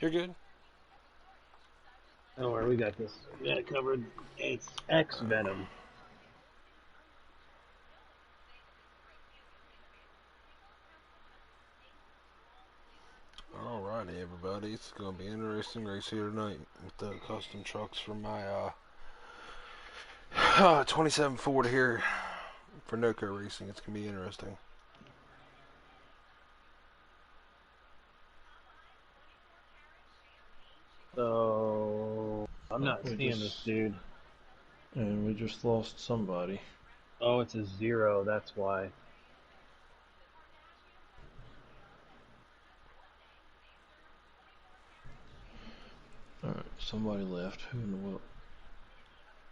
You're good. Don't worry, we got this. We got it covered. It's X Venom. Alrighty, everybody. It's going to be an interesting race here tonight with the custom trucks for my 27 Ford here for NOCO racing. It's going to be interesting. So I'm not We seeing this just dude. and we just lost somebody. Oh, it's a 0. That's why. All right, somebody left. Who in the world?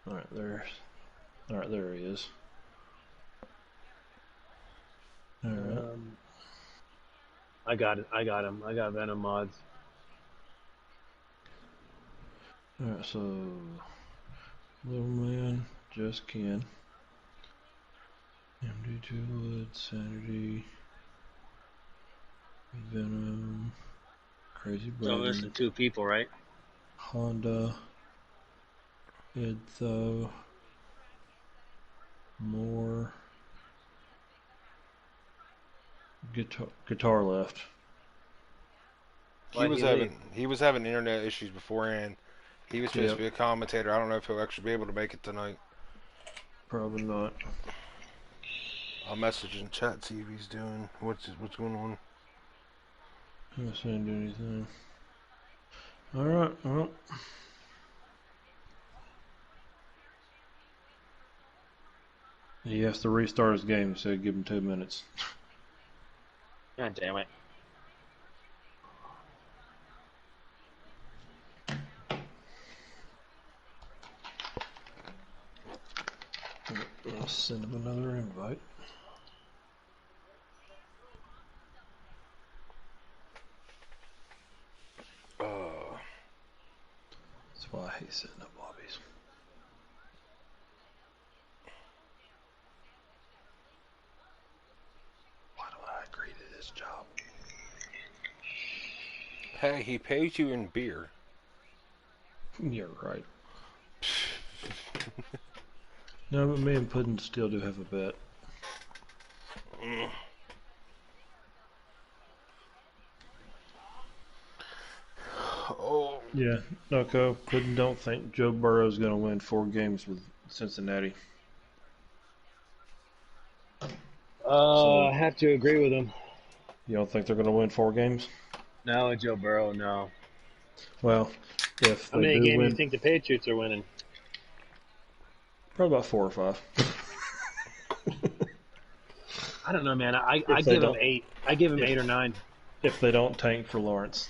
All right, there he is. All right. I got it. I got him. I got Venom mods. All right, so little man, just Ken, MD2 Wood, Sanity, Venom, Crazy So Brady, listen, 2 people, right? Honda, Edtho, Moore, guitar left. He Why'd was he leave? having internet issues beforehand. He was supposed to Yep, be a commentator. I don't know if he'll actually be able to make it tonight. probably not. I'll message in chat, see if he's doing what's going on. I'm not saying do anything. All right, well. He has to restart his game, so give him 2 minutes. God damn it. I'll send him another invite. That's why I hate setting up lobbies. Why do I agree to this job? Hey, he pays you in beer. You're right. No, but me and Puddin still do have a bet. Oh. Yeah, Noko, Puddin don't think Joe Burrow's going to win 4 games with Cincinnati. So, I have to agree with him. you don't think they're going to win 4 games? No, Joe Burrow, no. Well, if How they many do games do you win, think the Patriots are winning? probably about 4 or 5. I don't know, man. I If they give him don't, 8. I give him 8 or if 9. if they don't tank for Lawrence.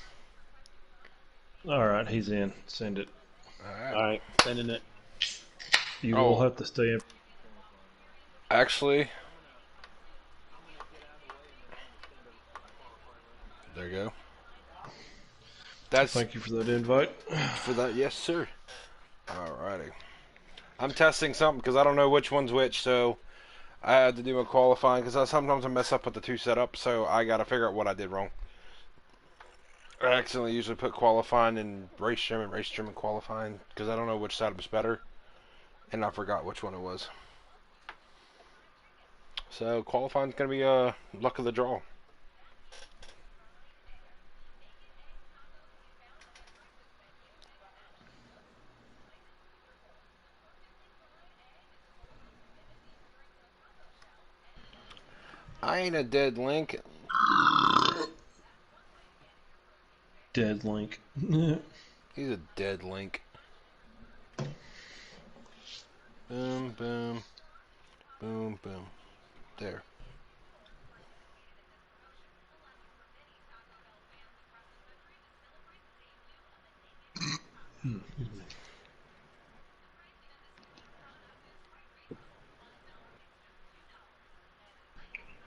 All right, he's in. Send it. Alright. All right, sending it. You will Oh, have to stay in. actually, there you go. That's Thank you for that invite. for that. Yes, sir. Alrighty. I'm testing something because I don't know which one's which, so I had to do a qualifying because sometimes I mess up with the 2 setups, so I got to figure out what I did wrong. I accidentally usually put qualifying and race trim and qualifying because I don't know which setup is better, and I forgot which one it was. So qualifying's gonna be luck of the draw. I ain't a dead link. Dead link. He's a dead link. Boom, boom, boom, boom. There.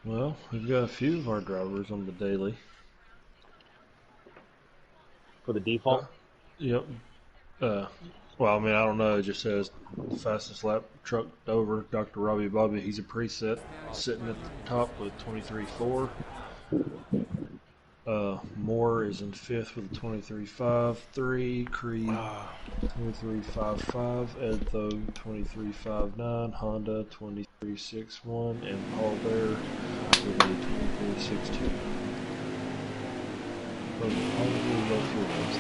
Well, we've got a few of our drivers on the daily. For the default? Yep. Uh, well, I mean, I don't know. It just says the fastest lap truck over Dr. Robbie Bobby. He's a preset sitting at the top with 23.4. Moore is in fifth with a 23.53. Creed Ah, 23.55. Edtho 23.59. Honda 23.61. And Paul Bear with a 24.62. Probably low fuel comes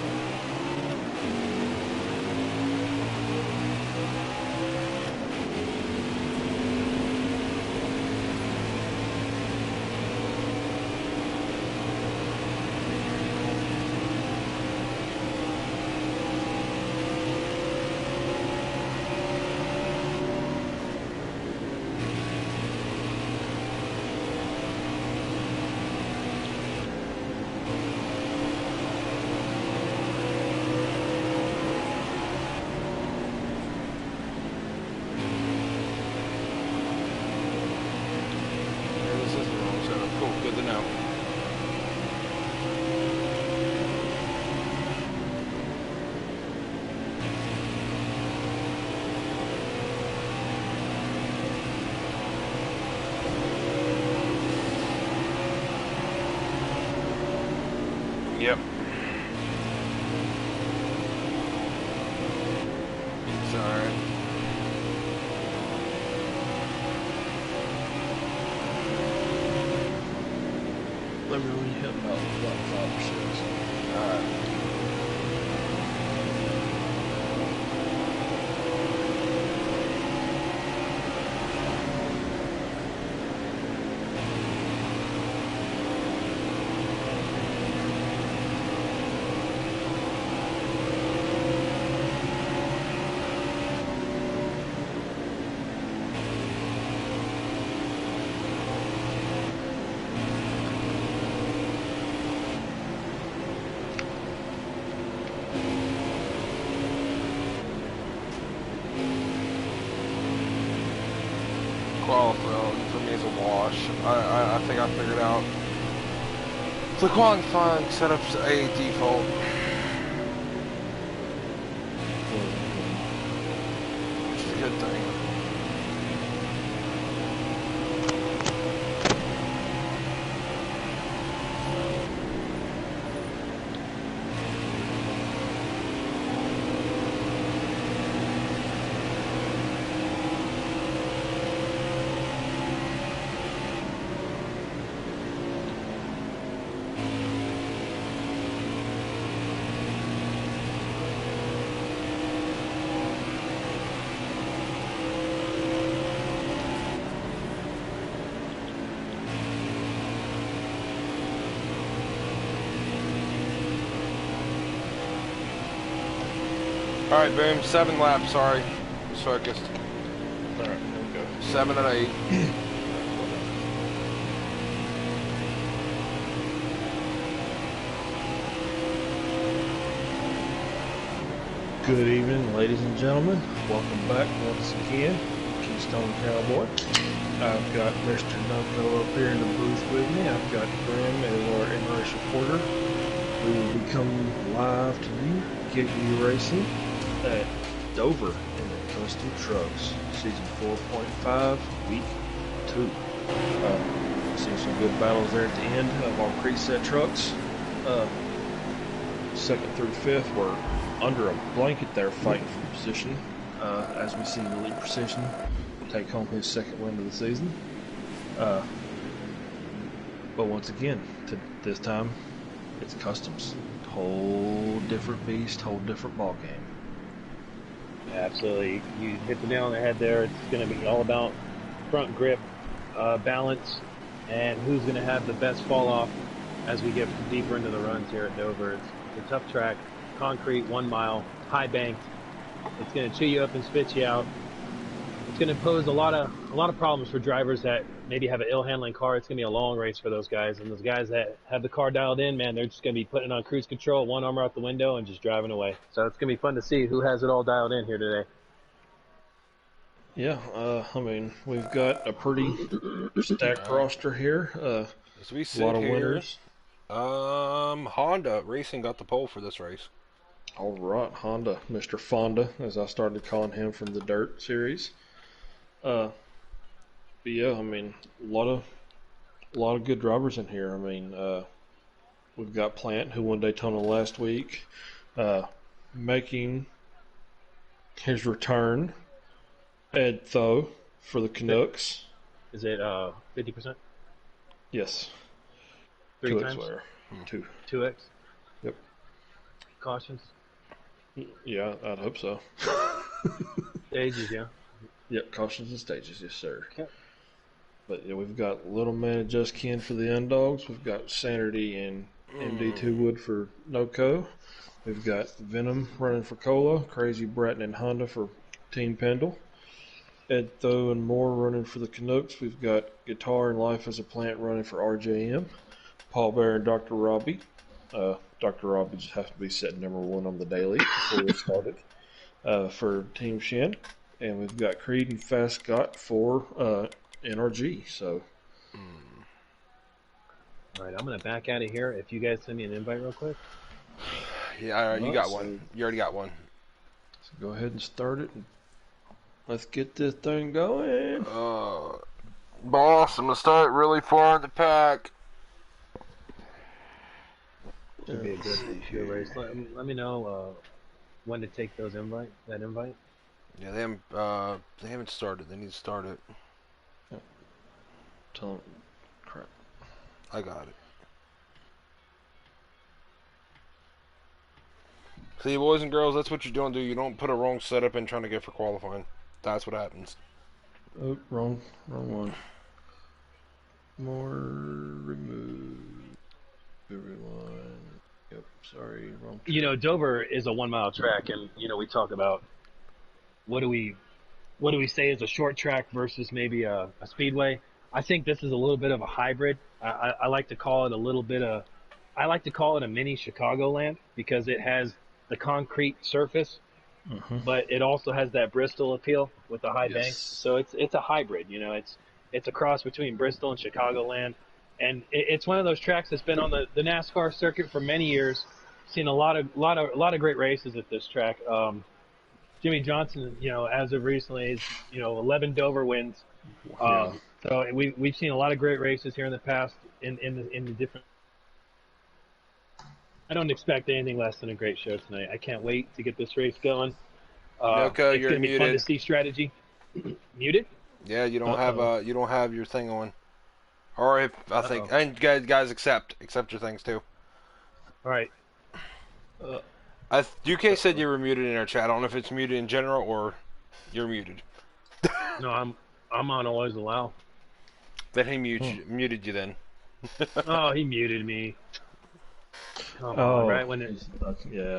yeah, this is the wrong setup. Cool, good to know. Yep. It's alright. Let me know when you hit about 5 or 6. Alright. Qualifying for me is a wash. I think I figured out. The qualifying setup's a default. Which is a good thing. Alright, boom. 7 laps, sorry. Just focused. Alright, here we go. 7 and 8. Good evening, ladies and gentlemen. Welcome back once again, Keystone Cowboy. I've got Mr. Nucko up here in the booth with me. I've got Grim as our in-race reporter. We will be coming live to you, Giggity Racing, at Dover in the Custom Trucks, Season 4.5, Week 2. See some good battles there at the end of our preset trucks. Second through fifth were under a blanket there fighting for position, as we see Elite Precision take home his second win of the season. But once again, this time it's customs. Whole different beast, whole different ball game. Yeah, absolutely. You hit the nail on the head there. It's going to be all about front grip, balance, and who's going to have the best fall off as we get deeper into the runs here at Dover. It's a tough track, concrete, 1 mile, high banked. It's going to chew you up and spit you out. It's going to pose a lot of problems for drivers that maybe have an ill handling car. It's going to be a long race for those guys, and those guys that have the car dialed in, man, they're just going to be putting it on cruise control, one arm out the window, and just driving away. So it's going to be fun to see who has it all dialed in here today. Yeah, I mean, we've got a pretty stacked roster here. As we A sit lot of here, winners. Honda Racing got the pole for this race. All right, Honda, Mr. Fonda, as I started calling him from the Dirt series. But yeah, I mean, a lot of good drivers in here. I mean, we've got Plant, who won Daytona last week, making his return. Ed Tho for the Canucks. Is it 50%? Yes. 3 2X times? wear. 2. 2x? Yep. Cautions? Yeah, I'd hope so. Stages, yeah. Yep, cautions and stages, yes, sir. Okay. But yeah, we've got Little Man and Just Ken for the Undogs. We've got Sanity and MD2 Wood for NOCO. We've got Venom running for Cola, Crazy Bratton and Honda for Team Pendle. Ed Tho and Moore running for the Canucks. We've got Guitar and Life as a Plant running for RJM. Paul Bear and Dr. Robbie. Dr. Robbie just has to be set number 1 on the daily before we started for Team Shin. And we've got Creed and Fast Scott for NRG. So, All right, I'm going to back out of here. If you guys send me an invite real quick. Yeah, you got one. You already got one. So go ahead and start it. And let's get this thing going. Boss, I'm going to start really far in the pack. Should be a good race. Let me know when to take that invite. Yeah, they haven't started. They need to start it. Tell them, crap. I got it. See, boys and girls, that's what you don't do. You don't put a wrong setup in trying to get for qualifying. That's what happens. Oh, wrong one. More remove everyone. Yep, sorry, wrong. You know, Dover is a 1 mile track, and we talk about what do we say is a short track versus maybe a speedway. I think this is a little bit of a hybrid. I like to call it a mini Chicagoland because it has the concrete surface, but it also has that Bristol appeal with the high banks. So it's a hybrid. It's a cross between Bristol and Chicagoland, and it's one of those tracks that's been on the NASCAR circuit for many years. Seen a lot of great races at this track. Jimmy Johnson, as of recently, is 11 Dover wins. So we've seen a lot of great races here in the past in the different. I don't expect anything less than a great show tonight. I can't wait to get this race going. Noko, it's you're going to be muted. fun to see strategy. Muted? Yeah, you don't have your thing on. Or if I think, and guys accept your things too. All right. UK said you were muted in our chat. I don't know if it's muted in general or you're muted. No, I'm on always allow. Then he muted you then. Oh, he muted me. Come on, right when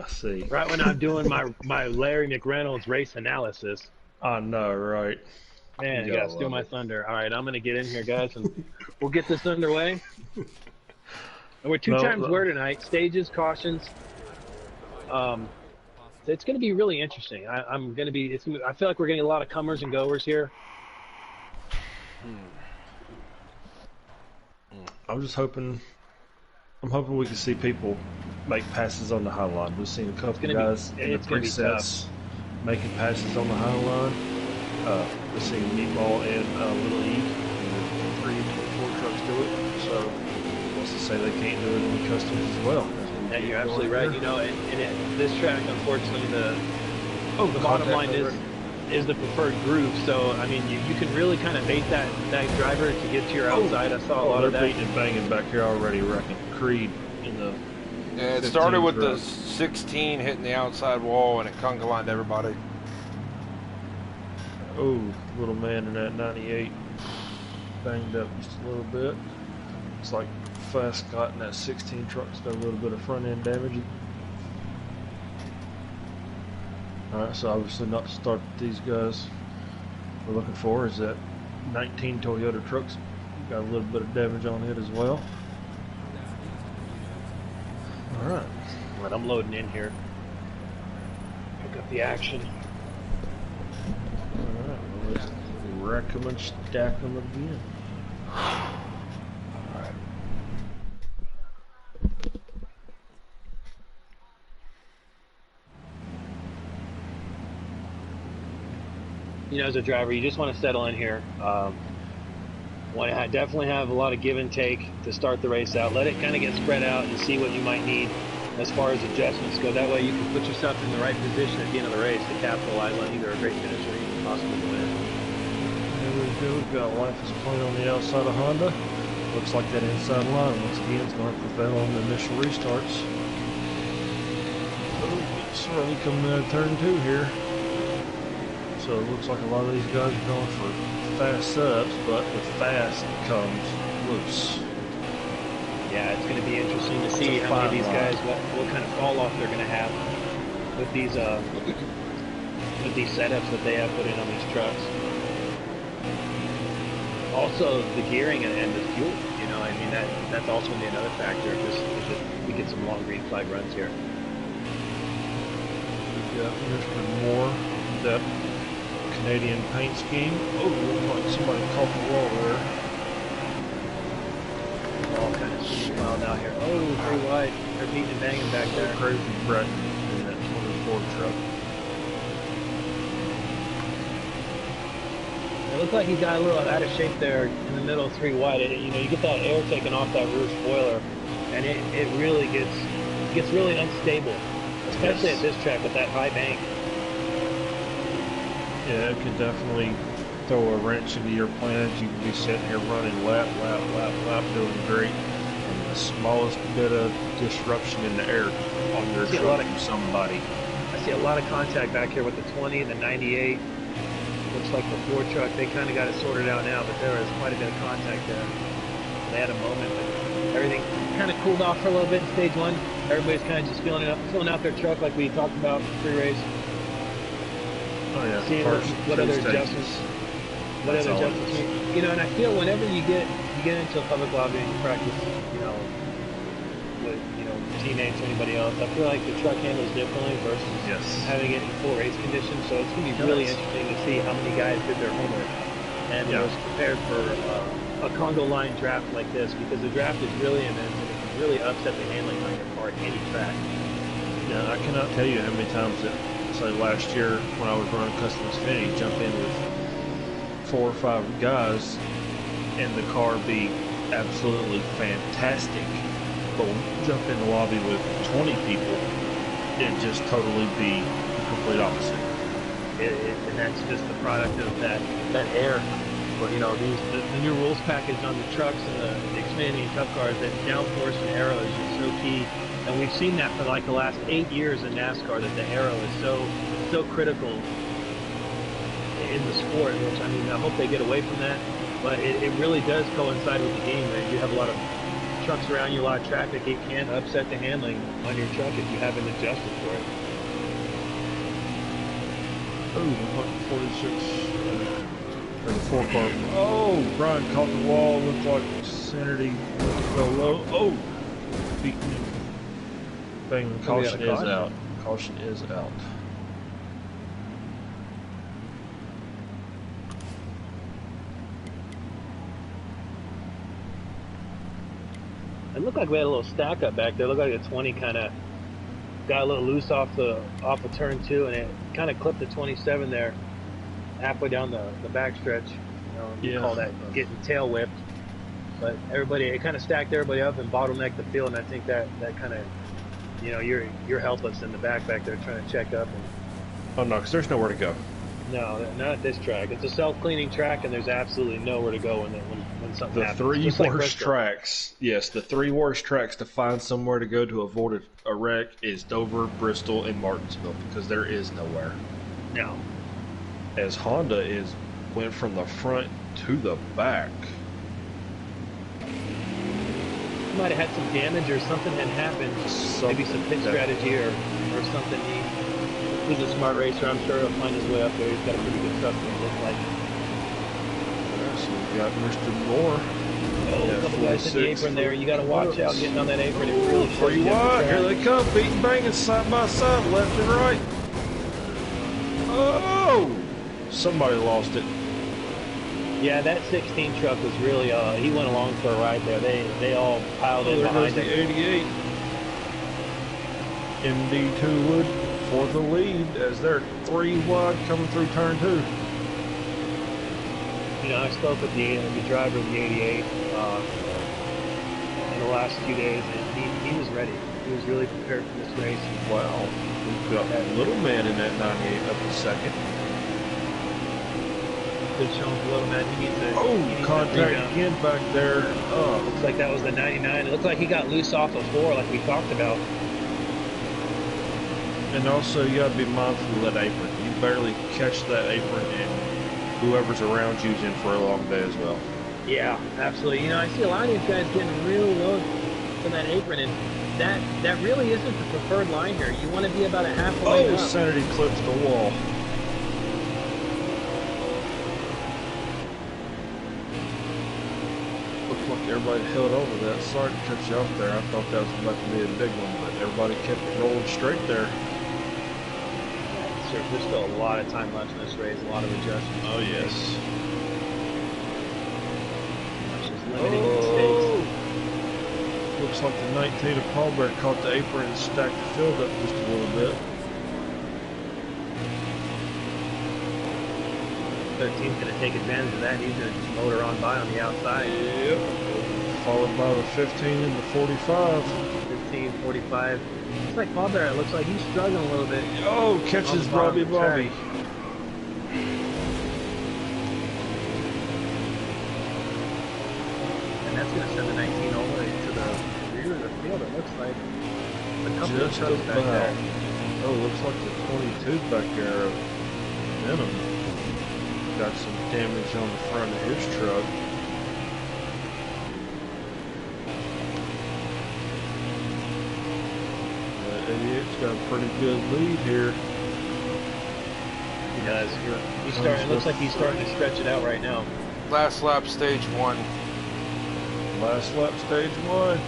see. Right when I'm doing my Larry McReynolds race analysis. I know, right? Man, you gotta steal my thunder. All right, I'm gonna get in here, guys, and we'll get this underway. And we're two times where tonight. Stages, cautions. It's gonna be really interesting. I feel like we're getting a lot of comers and goers here. I'm hoping we can see people make passes on the high line. We've seen a couple guys in the presets making passes on the high line. We've seen Meatball and Little E, 324 trucks do it. So, what's to say they can't do it in the customs as well? Yeah, you're absolutely right. And this track, unfortunately, the bottom line is the preferred groove. So, I mean, you can really kind of bait that driver to get to your outside. I saw a lot of that. They're beating and banging back here already, wrecking Creed in the. Yeah, it started with the 16 hitting the outside wall, and it conga lined everybody. Oh, Little Man in that 98 banged up just a little bit. It's like Fast Scott in that 16 truck's got a little bit of front end damage. Alright, so obviously not to start these guys we're looking for is that 19 Toyota trucks got a little bit of damage on it as well. Alright. Right, I'm loading in here. Pick up the action. Alright, well, let's wreck them and stack them again. Alright. As a driver, you just want to settle in here. Want to definitely have a lot of give and take to start the race out. Let it kind of get spread out and see what you might need as far as adjustments go. That way you can put yourself in the right position at the end of the race to capitalize on either a great finish or even possibly the win. There we go. We've got Life is Plain on the outside of Honda. Looks like that inside line once again is going to prevail on the initial restarts. Oh, it's early coming out of turn 2 here. So it looks like a lot of these guys are going for fast setups, but with fast comes loose. Yeah, it's going to be interesting to see how many of these guys, what kind of fall off they're going to have with these setups that they have put in on these trucks. Also, the gearing and the fuel. You know, I mean that's also going to be another factor if we get some long green flag runs here. We've got Mr. Moore, that Canadian paint scheme. Oh, looks like somebody caught the wall there. All kind of speed wild out here. Oh, pretty wide. They're beating and banging back there. Crazy Brett in that 24 truck. It looked like he got a little out of shape there in the middle, 3 wide. You know, you get that air taken off that roof spoiler, and it really gets really unstable, especially at this track with that high bank. Yeah, it could definitely throw a wrench into your plans. You could be sitting here running lap, doing great, and the smallest bit of disruption in the air on your truck from somebody. I see a lot of contact back here with the 20, the 98. Looks like the Ford truck, they kind of got it sorted out now, but there was quite a bit of contact there. They had a moment, but everything kind of cooled off for a little bit in stage 1. Everybody's kind of just filling out their truck like we talked about pre-race. Oh yeah, seeing what other adjustments, you know, and I feel whenever you get into a public lobby and you practice, you know, with teammates or anybody else, I feel like the truck handles differently versus having it in full race conditions. So it's going to be really interesting to see how many guys did their homework and was prepared for a Congo line draft like this, because the draft is really immense and it can really upset the handling on your car at any track. Yeah, I cannot tell you how many times that, say last year when I was running Custom Xfinity, jump in with 4 or 5 guys and the car be absolutely fantastic, but when you jump in the lobby with 20 people, it just totally be the complete opposite. And that's just the product of that air. But, you know, the new rules package on the trucks and the Xfinity and Cup cars, that downforce and aero is just so key. And we've seen that for like the last 8 years in NASCAR, that the aero is so critical in the sport, which, I mean, I hope they get away from that. But it really does coincide with the game. That you have a lot of trucks around you, a lot of traffic, it can upset the handling on your truck if you haven't adjusted for it. Oh, 46 for the 4 car. Oh, Brian caught the wall. Looked like Sanity go low. Oh, beating him. Bang, caution is out. Caution is out. It looked like we had a little stack up back there. It looked like the 20 kind of got a little loose off of turn 2, and it kind of clipped the 27 there halfway down the backstretch. You know, call that getting tail whipped. But it kind of stacked everybody up and bottlenecked the field, and I think that kind of, you know, you're helpless in the back there trying to check up. Oh no, because there's nowhere to go. No, not at this track. It's a self-cleaning track, and there's absolutely nowhere to go when something happens. The 3 worst tracks, yes, the 3 worst tracks to find somewhere to go to avoid a wreck is Dover, Bristol, and Martinsville, because there is nowhere. No. As Honda went from the front to the back. Might have had some damage or something had happened. Maybe some pit strategy or something. He's a smart racer. I'm sure he'll find his way up there. He's got a pretty good truck, it looks like. So we've got Mr. Moore. Oh, a couple guys in the apron there. You got to watch out getting on that apron. It really shows you what? Here they come, beating, banging side by side, left and right. Oh! Somebody lost it. Yeah, that 16 truck was really, he went along for a ride there. They all piled in behind him. The 88. MD2 Wood for the lead as they're 3 wide coming through turn 2. I spoke with the driver of the 88 in the last few days, and he was ready. He was really prepared for this race. Wow. We've got Little Man in that 98 up to second. Good showing for Little Man. He needs to Contact rebound. again back there. Looks like that was the 99. It looked like he got loose off of 4, like we talked about. And also, you gotta be mindful of that apron. You barely catch that apron, and whoever's around you's in for a long day as well. Yeah, absolutely. I see a lot of these guys getting real low to that apron, and that really isn't the preferred line here. You want to be about a half a lane up. Sanity clips the wall. Looks like everybody held over that. Sorry to cut you off there. I thought that was about to be a big one, but everybody kept rolling straight there. There's still a lot of time left in this race, a lot of adjustments. Oh, yes. Just limiting mistakes. Looks like the 19 of Paulberg caught the apron and stacked the field up just a little bit. 13's going to take advantage of that. He's going to just motor on by on the outside. Yep. Followed by the 15 and the 45. 15, 45. Looks like Paulberg, it looks like he's struggling a little bit. Oh, catches Robbie Bobby. And that's going to send the 19 all the way to the rear of the field, it looks like. A couple Just of trucks back there. Oh, looks like the 22 back there of Venom got some damage on the front of his truck. The Idiot's got a pretty good lead here. He does. It looks like he's starting to stretch it out right now. Last lap, stage 1. Last lap, stage 1.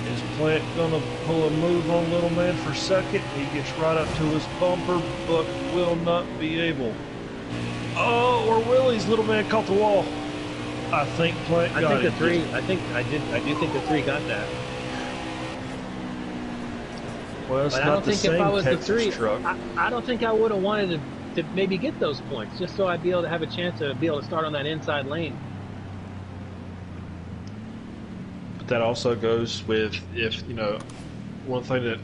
Is Plant gonna pull a move on Little Man for second? He gets right up to his bumper, but will not be able. Oh, or Willie's Little Man caught the wall. I think Plant got it. I do think the 3 got that. Well, it's But not I don't the think if same I was the Texas 3, truck. I don't think I would have wanted to maybe get those points, just so I'd be able to have a chance to be able to start on that inside lane. But that also goes with one thing that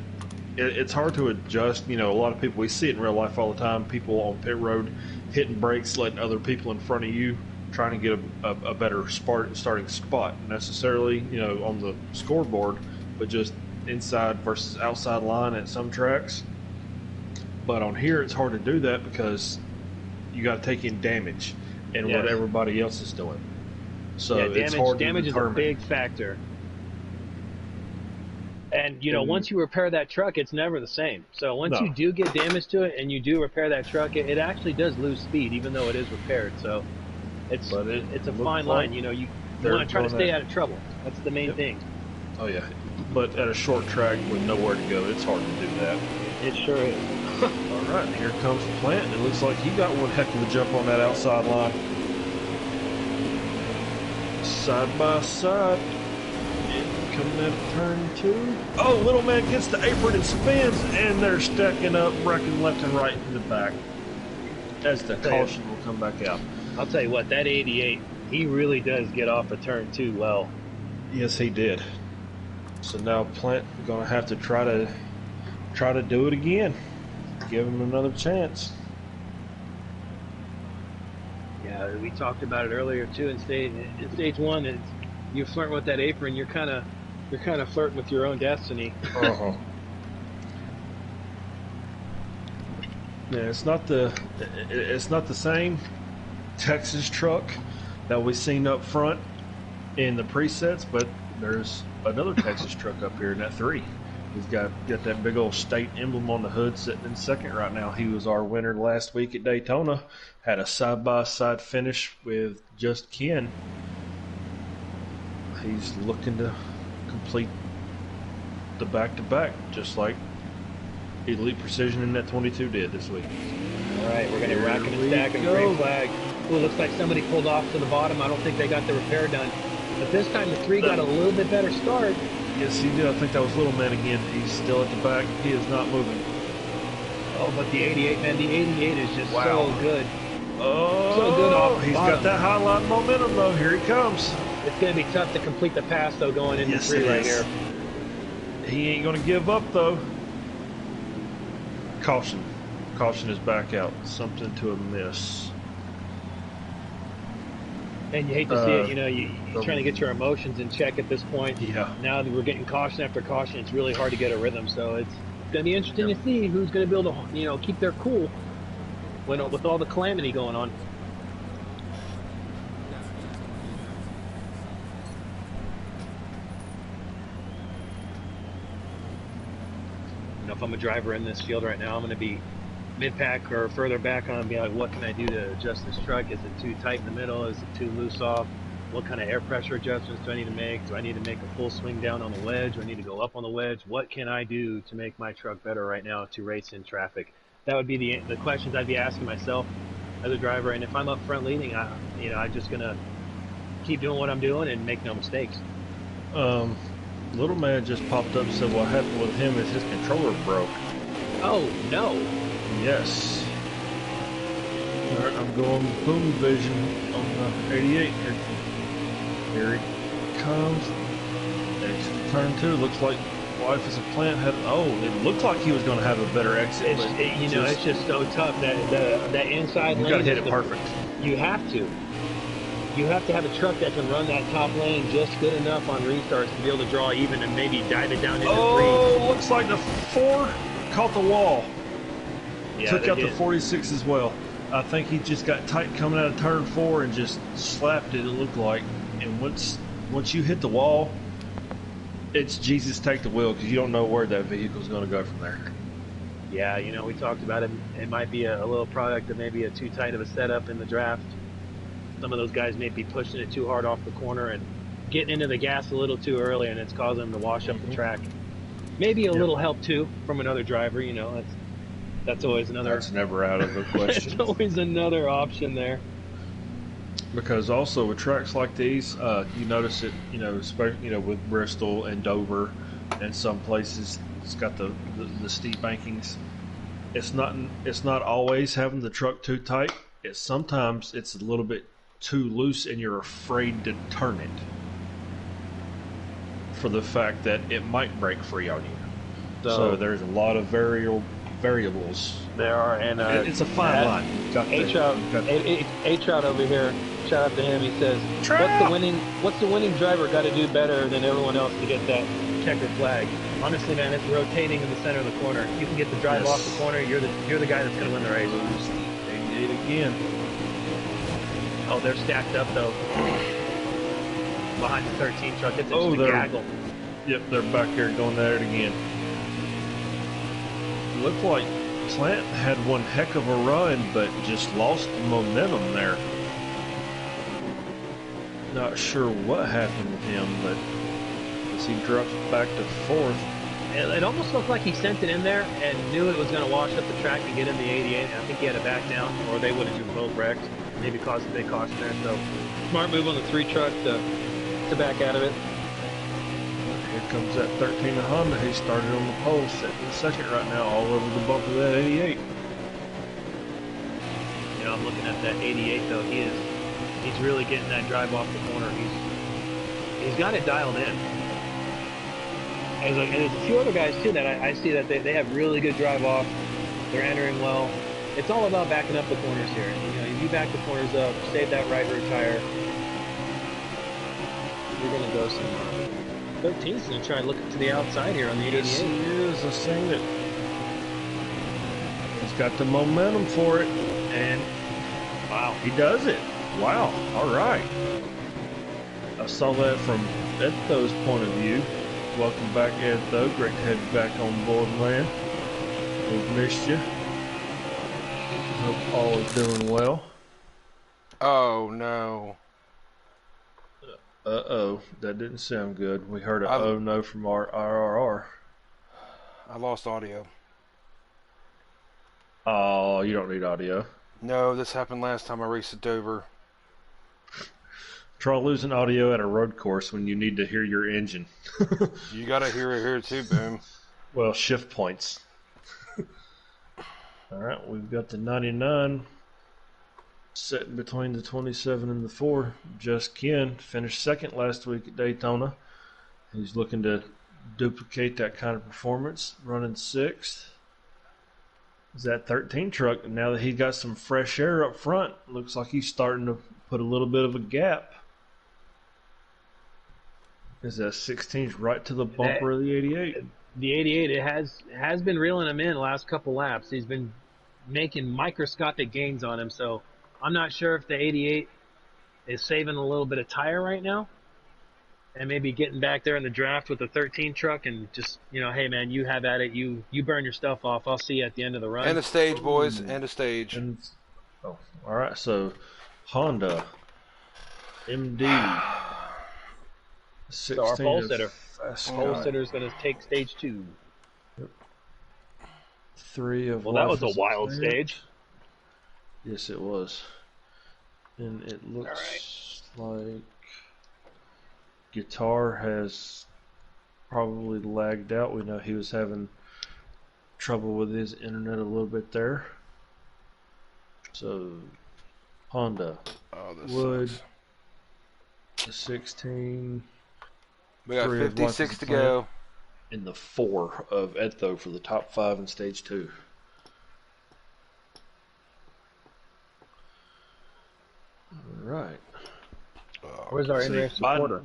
it's hard to adjust. A lot of people, we see it in real life all the time, people on pit road hitting brakes, letting other people in front of you trying to get a better starting spot, necessarily on the scoreboard, but just inside versus outside line at some tracks. But on here it's hard to do that because you got to take in damage and what everybody else is doing. So it's hard to damage determine. is a big factor. And once you repair that truck, it's never the same. So once you do get damage to it and you do repair that truck, it actually does lose speed, even though it is repaired. So it's a fine line. You want to try to stay out of trouble. That's the main thing. Oh yeah, but at a short track with nowhere to go, it's hard to do that. It sure is. All right, here comes Plant. It looks like he got one heck of a jump on that outside line. Side by side. Coming in at turn 2. Oh, Little Man gets the apron and spins, and they're stacking up, wrecking left and right in the back. As the caution will come back out. I'll tell you what, that 88, he really does get off of turn 2 well. Yes, he did. So now Plant going to have to try to do it again. Give him another chance. Yeah, we talked about it earlier too. In stage 1, you're flirting with that apron. You're kind of flirting with your own destiny. Uh-huh. Yeah, it's not the same Texas truck that we seen up front in the presets, but there's another Texas truck up here in that 3. He's got that big old state emblem on the hood, sitting in second right now. He was our winner last week at Daytona. Had a side-by-side finish with just Ken. He's looking to complete the back-to-back, just like Elite Precision in that 22 did this week. All right, we're going to rack and stack and green flag. Ooh, looks like somebody pulled off to the bottom. I don't think they got the repair done. But this time the 3 got a little bit better start. Yes, he did. I think that was Little Man again. He's still at the back. He is not moving. Oh, but the 88, man, the 88 is just so good. So good off Oh, the he's got bottom. that highlight momentum though. Here he comes. It's going to be tough to complete the pass, though, going into Yes, three it right is. here. He ain't gonna give up though. Caution. Caution is back out. Something to a miss. And you hate to see it, you know, you're trying to get your emotions in check at this point. Yeah. Now that we're getting caution after caution, it's really hard to get a rhythm. So it's going to be interesting Yep. to see who's going to be able to, you know, keep their cool with all the calamity going on. You know, if I'm a driver in this field right now, I'm going to be mid-pack or further back on and be like, what can I do to adjust this truck? Is it too tight in the middle? Is it too loose off? What kind of air pressure adjustments do I need to make? Do I need to make a full swing down on the wedge? Do I need to go up on the wedge? What can I do to make my truck better right now to race in traffic? That would be the questions I'd be asking myself as a driver. And if I'm up front leading, I'm just gonna keep doing what I'm doing and make no mistakes. Little man just popped up and said what happened with him is his controller broke. Oh no! Yes. Alright, I'm going boom vision on the 88 here. Here he comes. Exit turn 2. Looks like Life as a Plant had. Oh, it looked like he was going to have a better exit. It's just so tough that inside lane. You got to hit it perfect. You have to. You have to have a truck that can run that top lane just good enough on restarts to be able to draw even and maybe dive it down into three. Looks like the 4 caught the wall. Yeah, took out did. the 46 as well. I think he just got tight coming out of turn 4 and just slapped it. It looked like, and once you hit the wall, it's Jesus take the wheel because you don't know where that vehicle's going to go from there. Yeah, you know, we talked about it. It might be a little product of maybe a too tight of a setup in the draft. Some of those guys may be pushing it too hard off the corner and getting into the gas a little too early, and it's causing them to wash up the track. Maybe a little help too from another driver. You know, that's always another. That's never out of the question. It's always another option there. Because also with tracks like these, you notice it. You know, with Bristol and Dover, and some places it's got the steep bankings. It's not always having the truck too tight. Sometimes it's a little bit too loose and you're afraid to turn it for the fact that it might break free on you. So there's a lot of variables. There are, and it's a fine line. A-Trout over here, shout out to him. He says, what's the winning driver got to do better than everyone else to get that checkered flag? Honestly, man, it's rotating in the center of the corner. You can get the drive off the corner. You're the guy that's going to win the race. 88 again. Oh, they're stacked up though. Behind the 13 truck, it's just a gaggle. Yep, they're back here going at it again. Looked like Plant had one heck of a run, but just lost momentum there. Not sure what happened with him, but as he drops back to 4th. It almost looked like he sent it in there and knew it was going to wash up the track and get in the 88. I think he had to back down, or they would have just both wrecked. Maybe caused a big caution there. So smart move on the 3 truck to back out of it. Here comes that 13 of Honda. He started on the pole, second right now, all over the bump of that 88. You know, I'm looking at that 88 though. He's really getting that drive off the corner. He's got it dialed in. And there's a few other guys too that I see that they have really good drive off. They're entering well. It's all about backing up the corners here. You know, if you back the corners up, save that right rear tire, you're going to go somewhere. 13's going to try and look to the outside here on the 88. Yes, he is. I've seen it. He's got the momentum for it, and wow, he does it. Wow, all right. I saw that from Edtho's point of view. Welcome back, Edtho. Great to have you back on board, man. We've missed you. Hope all is doing well. Oh, no. Uh-oh, that didn't sound good. We heard a oh no from our RRR. I lost audio. Oh, you don't need audio. No, this happened last time I raced at Dover. Try losing audio at a road course when you need to hear your engine. You gotta hear it here too, Boom. Well, shift points. Alright, we've got the 99. Sitting between the 27 and the 4, Just Ken finished second last week at Daytona. He's looking to duplicate that kind of performance, running sixth. Is that 13 truck? And now that he got some fresh air up front, looks like he's starting to put a little bit of a gap. Is that 16's right to the bumper of the 88? The 88, it has been reeling him in the last couple laps. He's been making microscopic gains on him, so I'm not sure if the 88 is saving a little bit of tire right now and maybe getting back there in the draft with the 13 truck and just, hey, man, you have at it. You burn your stuff off. I'll see you at the end of the run. End of stage, boys. End of stage. All right. So, Honda, MD, 16 so our pole sitter. Pole sitter is going to take stage 2. Yep. 3 of Well, that was a wild stage. Yes, it was. And it looks like Guitar has probably lagged out. We know he was having trouble with his internet a little bit there. So, Honda, Wood, the 16. We got 56 to go. In the 4 of Etho for the top 5 in stage 2. All right. Where's our in-race supporter?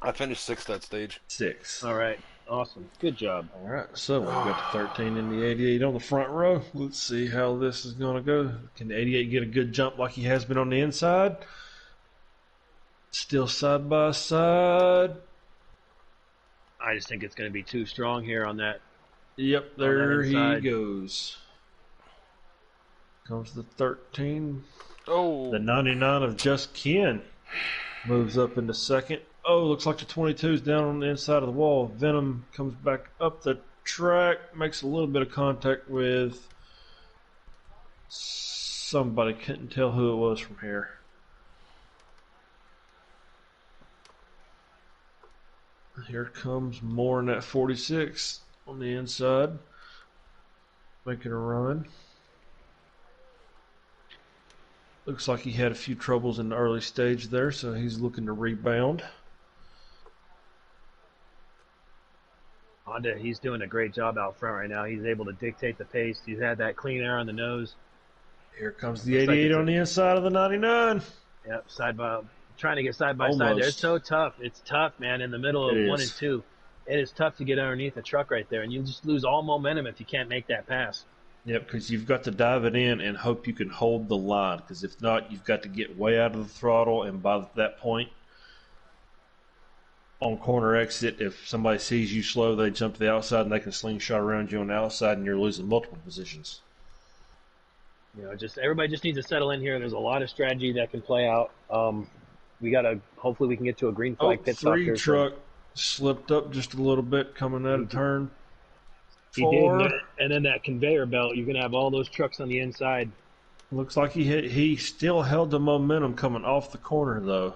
I finished 6th that stage. 6. All right. Awesome. Good job. All right. So we've got the 13 and the 88 on the front row. Let's see how this is going to go. Can the 88 get a good jump like he has been on the inside? Still side by side. I just think it's going to be too strong here on that. Yep, there he goes. Comes the 13. Oh. The 99 of Just Ken moves up into second. Oh, looks like the 22 is down on the inside of the wall. Venom comes back up the track, makes a little bit of contact with somebody. Couldn't tell who it was from here. Here comes more in that 46 on the inside, making a run. Looks like he had a few troubles in the early stage there, so he's looking to rebound. Honda, he's doing a great job out front right now. He's able to dictate the pace. He's had that clean air on the nose. Here comes the 88 on the inside of the 99. Yep, trying to get side by side there. It's so tough. It's tough, man, in the middle of 1 and 2. It is tough to get underneath the truck right there, and you just lose all momentum if you can't make that pass. Yep, because you've got to dive it in and hope you can hold the line, because if not, you've got to get way out of the throttle, and by that point, on corner exit, if somebody sees you slow, they jump to the outside and they can slingshot around you on the outside, and you're losing multiple positions. Everybody just needs to settle in here. There's a lot of strategy that can play out. Hopefully we can get to a green flag pit stop here. 3 truck slipped up just a little bit coming out of turn. He did, and then that conveyor belt, you're going to have all those trucks on the inside. Looks like he still held the momentum coming off the corner, though.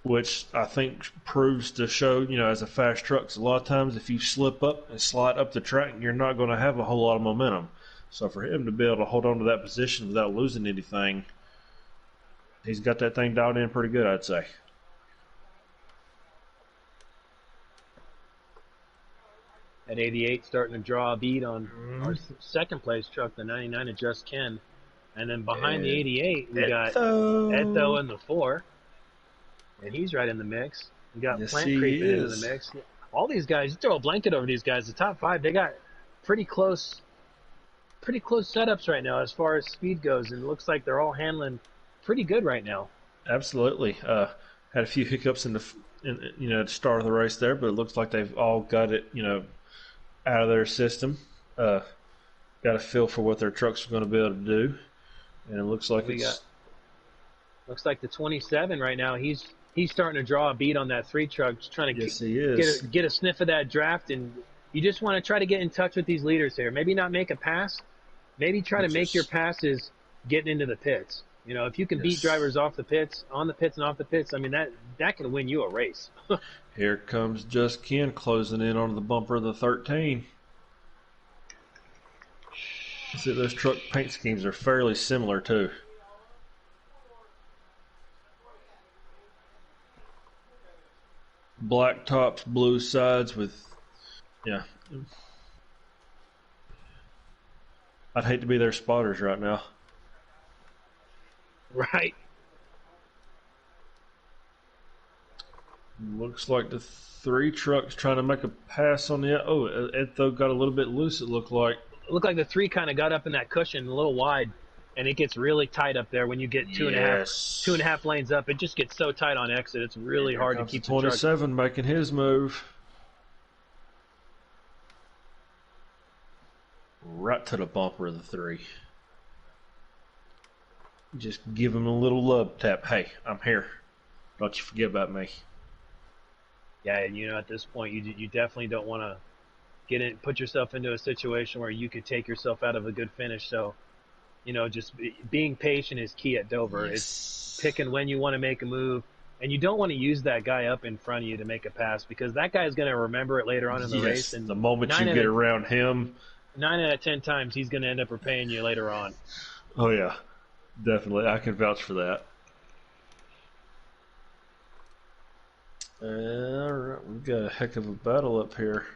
Which I think proves to show, as a fast truck, a lot of times if you slip up and slide up the track, you're not going to have a whole lot of momentum. So for him to be able to hold on to that position without losing anything, he's got that thing dialed in pretty good, I'd say. At 88, starting to draw a bead on our second place truck, the 99 of Just Ken. And then behind the 88, we got Etho in the 4. And he's right in the mix. We got Plant creeping into the mix. All these guys, you throw a blanket over these guys. The top 5, they got pretty close setups right now as far as speed goes. And it looks like they're all handling pretty good right now. Absolutely. Had a few hiccups at the start of the race there, but it looks like they've all got it, out of their system. Got a feel for what their trucks are going to be able to do. And it looks like looks like the 27 right now, he's starting to draw a bead on that 3 truck, just trying to get a sniff of that draft. And you just want to try to get in touch with these leaders here. Maybe not make a pass. Maybe try to make your passes getting into the pits. If you can beat drivers off the pits, on the pits and off the pits, I mean, that can win you a race. Here comes Just Ken closing in on the bumper of the 13. See, those truck paint schemes are fairly similar too. Black tops, blue sides with, yeah. I'd hate to be their spotters right now. Right. Looks like the 3 trucks trying to make a pass on the. Oh, it though got a little bit loose. It looked like. It looked like the 3 kind of got up in that cushion a little wide, and it gets really tight up there when you get two and a half lanes up. It just gets so tight on exit. It's really hard to keep the 27 truck. making his move. Right to the bumper of the 3. Just give him a little love tap. Hey, I'm here. Don't you forget about me. Yeah, at this point, you definitely don't want to put yourself into a situation where you could take yourself out of a good finish. So, just being patient is key at Dover. Yes. It's picking when you want to make a move, and you don't want to use that guy up in front of you to make a pass because that guy is going to remember it later on in the race. And the moment you get around him, 9 out of 10 times he's going to end up repaying you later on. Oh yeah, definitely. I can vouch for that. All right, we've got a heck of a battle up here.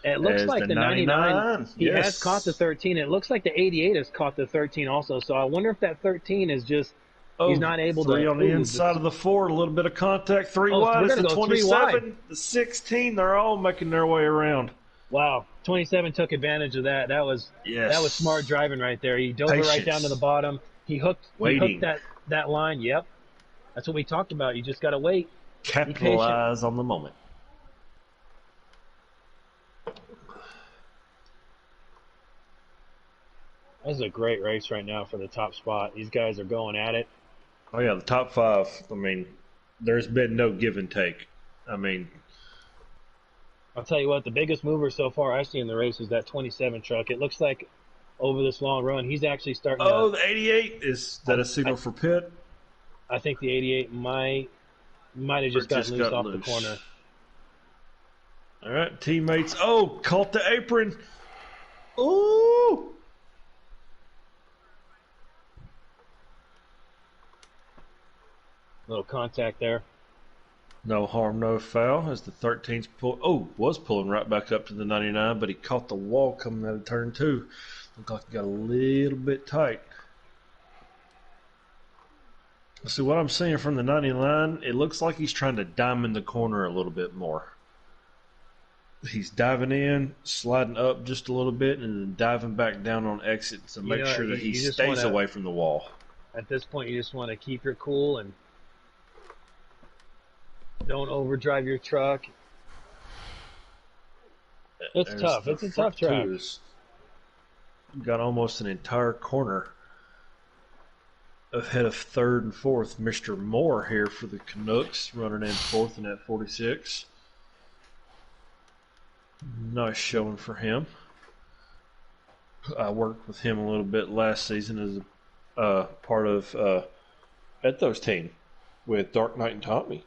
It looks like the 99 he yes. has caught the 13. It looks like the 88 has caught the 13 also. So I wonder if that 13 is just he's not able 3 to. On the inside of the 4, a little bit of contact. 3 wide. We're the go 27, the 16. They're all making their way around. Wow, 27 took advantage of that. That was smart driving right there. He dove right down to the bottom. He hooked that line. Yep, that's what we talked about. You just got to wait. Capitalize on the moment. This is a great race right now for the top spot. These guys are going at it. Oh yeah, the top 5. I mean, there's been no give and take. I mean, I'll tell you what, the biggest mover so far I've seen in the race is that 27 truck. It looks like over this long run, he's actually starting to... Oh, the 88? Is that a signal for pit? I think the 88 might have just got loose off the corner. All right, teammates. Oh, caught the apron. Ooh! Little contact there. No harm, no foul. As the 13's was pulling right back up to the 99, but he caught the wall coming out of turn 2. Looked like he got a little bit tight. See, what I'm seeing from the 99, it looks like he's trying to diamond the corner a little bit more. He's diving in, sliding up just a little bit, and then diving back down on exit to make sure that he stays away from the wall. At this point, you just want to keep your cool and don't overdrive your truck. It's tough. It's a tough track. Got almost an entire corner ahead of 3rd and 4th. Mr. Moore here for the Canucks, running in 4th in that 46. Nice showing for him. I worked with him a little bit last season as a part of Ethos team with Dark Knight and Tommy.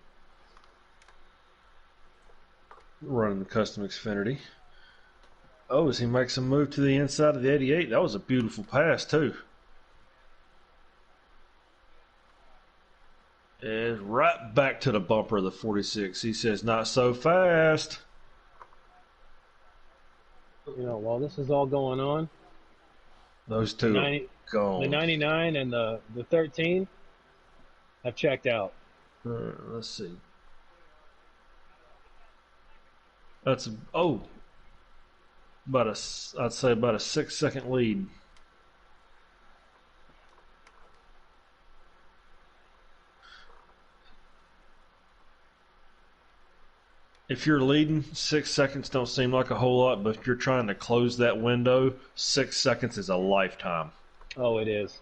Running the Custom Xfinity. Oh, as he makes a move to the inside of the 88. That was a beautiful pass, too. And right back to the bumper of the 46. He says, not so fast. While this is all going on, those two gone. The 99 and the 13 have checked out. Let's see. That's I'd say about a 6-second lead. If you're leading, 6 seconds don't seem like a whole lot, but if you're trying to close that window, 6 seconds is a lifetime. Oh, it is.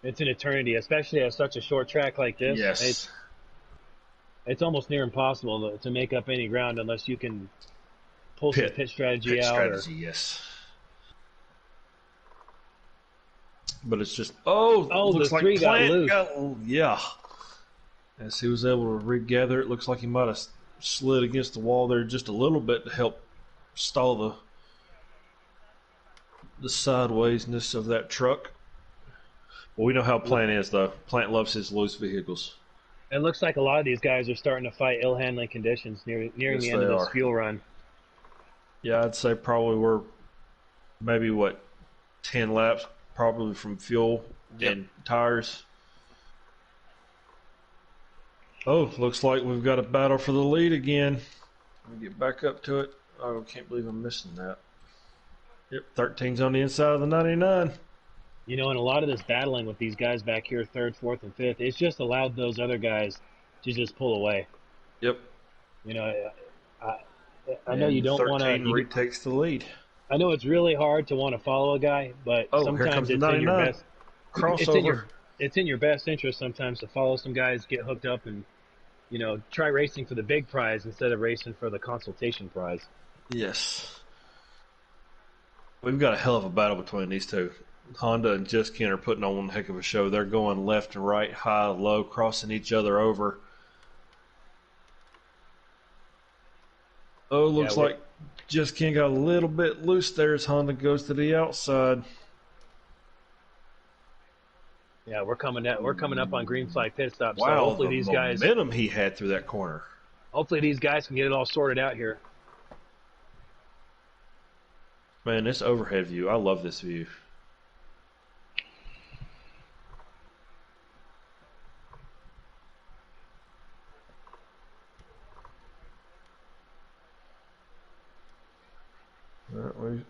It's an eternity, especially at such a short track like this. Yes. It's almost near impossible to make up any ground unless you can pull some pit strategy out. Yes. But it's just looks the like 3 got loose. Yeah. As he was able to regather, it looks like he might have slid against the wall there just a little bit to help stall the sidewaysness of that truck. Well, we know how Plant is, though. Plant loves his loose vehicles. It looks like a lot of these guys are starting to fight ill handling conditions nearing Yes, the end of they this are. fuel run. Yeah, I'd say probably we're maybe, 10 laps probably from fuel and tires. Oh, looks like we've got a battle for the lead again. Let me get back up to it. Oh, I can't believe I'm missing that. Yep, 13's on the inside of the 99. You know, and a lot of this battling with these guys back here, third, fourth, and fifth, it's just allowed those other guys to just pull away. Yep. You know, I know you don't want 13 to. retakes the lead. I know it's really hard to want to follow a guy, but Oh, here sometimes comes the it's in your 99. best. Crossover. It's in your best interest sometimes to follow some guys, get hooked up, and try racing for the big prize instead of racing for the consultation prize. Yes. We've got a hell of a battle between these two. Honda and Just Ken are putting on one heck of a show. They're going left and right, high, low, crossing each other over. Oh, looks like Just Ken got a little bit loose there as Honda goes to the outside. Yeah, we're coming up on green flag pit stop. Wow, so hopefully the these guys, momentum he had through that corner. hopefully these guys can get it all sorted out here. Man, this overhead view, I love this view.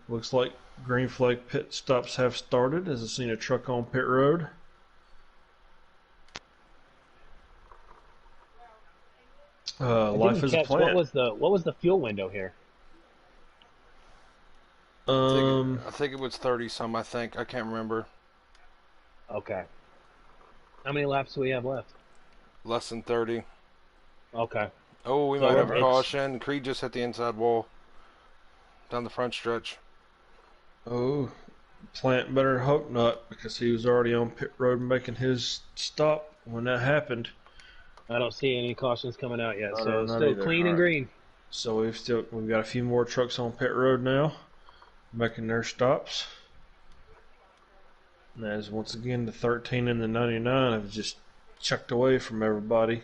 Looks like green flag pit stops have started as I've seen a truck on pit road. Life is a plant. What was the fuel window here? I think it was 30 some. I can't remember. Okay. How many laps do we have left? Less than 30. Okay. Oh, we So might have a it's- caution. Creed just hit the inside wall down the front stretch. Oh, Plant better hope not, because he was already on pit road making his stop when that happened. I don't see any cautions coming out yet, No, so not still either. clean and All right. green. So we've got a few more trucks on pit road now, making their stops. And as once again the 13 and the 99 have just chucked away from everybody,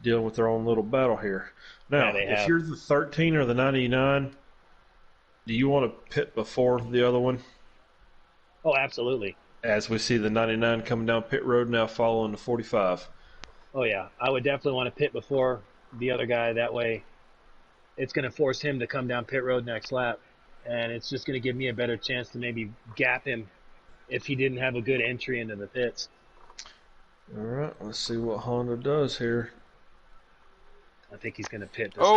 dealing with their own little battle here. Now, Yeah, they if have. you're the 13 or the 99, do you want to pit before the other one? Oh, absolutely. As we see the 99 coming down pit road now, following the 45. Oh yeah, I would definitely want to pit before the other guy. That way, it's going to force him to come down pit road next lap, and it's just going to give me a better chance to maybe gap him if he didn't have a good entry into the pits. All right, let's see what Honda does here. I think he's going to pit this time.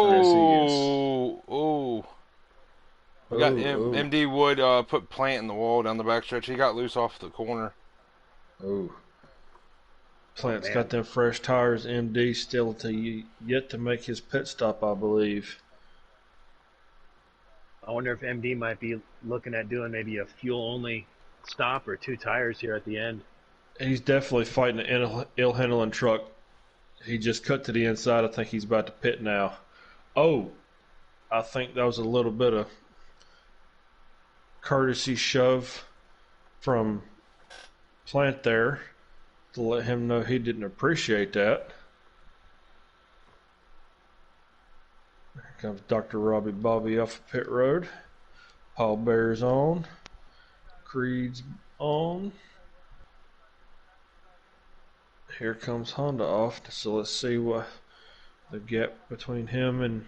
Oh. We got MD Wood put Plant in the wall down the backstretch. He got loose off the corner. Oh. Plant's man. got them fresh tires. MD still yet to make his pit stop, I believe. I wonder if MD might be looking at doing maybe a fuel-only stop or 2 tires here at the end. He's definitely fighting an ill-handling truck. He just cut to the inside. I think he's about to pit now. Oh, I think that was a little bit of courtesy shove from Plant there to let him know he didn't appreciate that. Here comes Dr. Robbie Bobby off of pit road. Paul Bear's on. Creed's on. Here comes Honda off. So let's see what the gap between him and